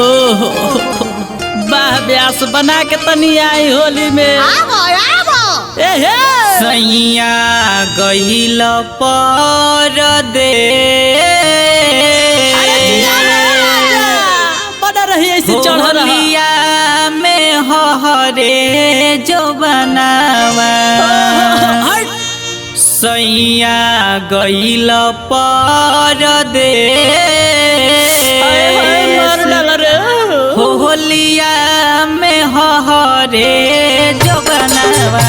ओहो बाह ब्यास बना के तनी आई होली में एहे सैया गइल परदेस बना रही ऐसे चढ़लिया में हरे जो बनावा सैया गइल परदेस होलिया में हरे जो बनावा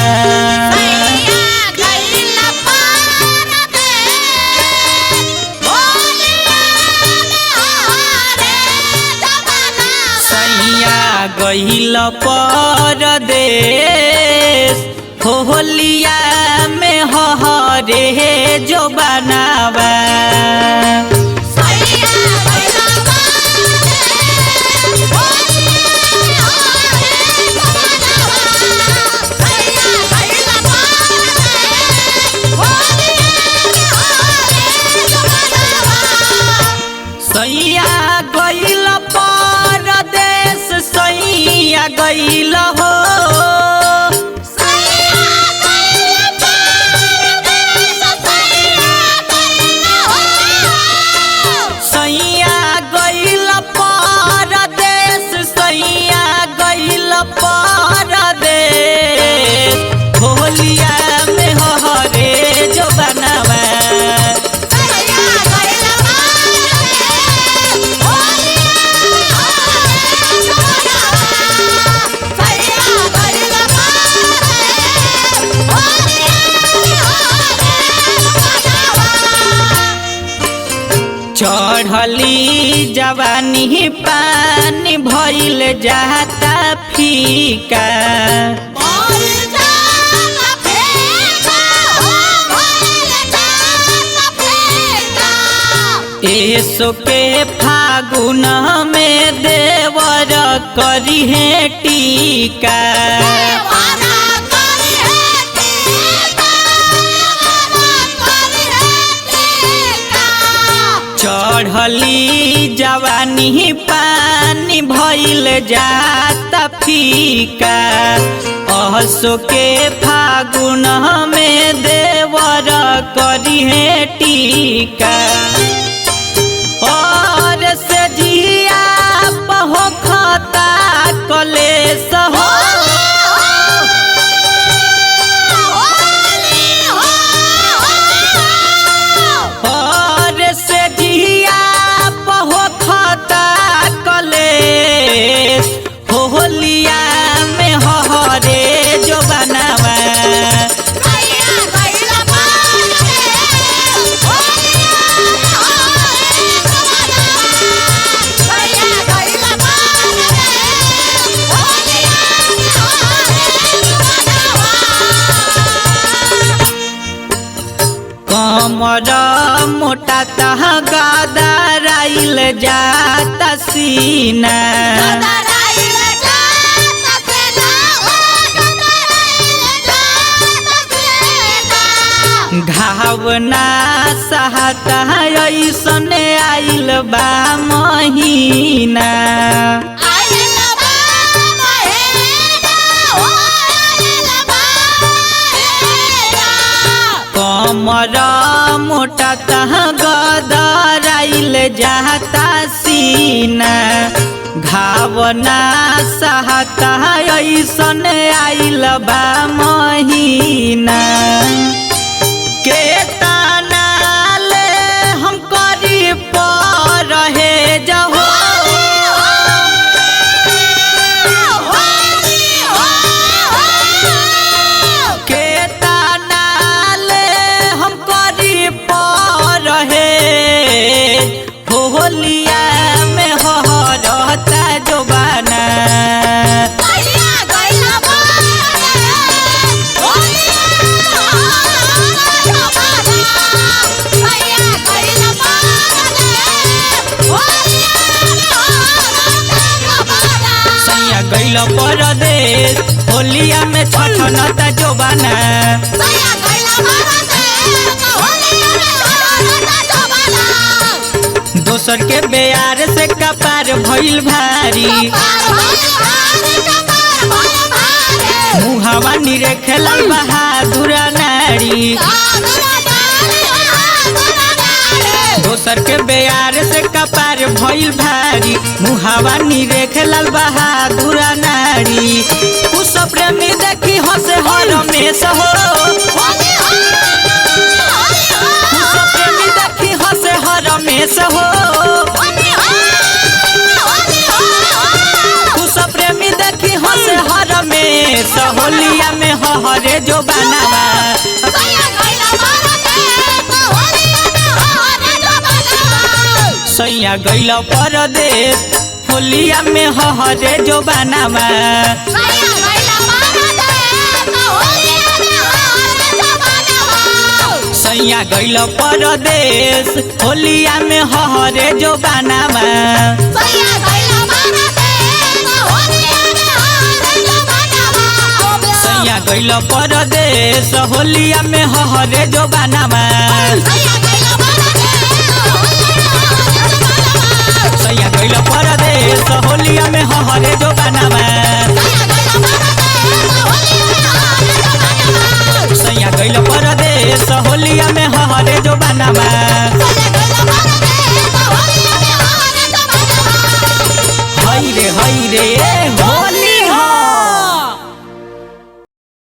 सैया गइल परदेस होलिया में हरे जो बनावा सैया गइल परदेस सैया गइल हो सैया गइल परदेस सैया गइल परदेस होलिया में हरे जो बनावा चढ़ली जवानी पानी भइल जाता फीका एसो के फागुन में देवर करी है टीका चढ़ली जवानी पानी भइल जाता फीका असो के फागुन में देवर करी है टीका और से जिया पहोखता कलेश हो होलिया में हरे जो बनावा कमर मोटा तह गादराइल जाता सीना घावना सहता ऐसन आइल बा महीना कमर मोटा तह गदराइल जाता सीना घावना सहता ऐसन आइल बा महीना के तानाले हम करी पर रहे जहो के तानाले हम करी पर रहे होलिया में हरता जो बना गइल परदेस होलिया में छछनता जोबाना दोसर के बेयार से कपार भइल भारी मुहावा निरेखेला बहादुर नारी दोसर के बेयार से कपार भइल भारी मुहावा निरेखेला बहादुर नारी कुछ प्रेमी देखी हंसे हर रमेश हो कुछ प्रेमी देखी हंसे हर रमेश हो कुछ प्रेमी देखी हंसे हर रमेश होलिया में हरे जो बनावा सैया गइल परदेश होलिया में हरे जो बनावा सैया गइल परदेश होलिया में हरे जो बनावा सैया गइल परदेश होलिया में हरे जो बनावा सैया गइल परदेश होलिया में हरे जो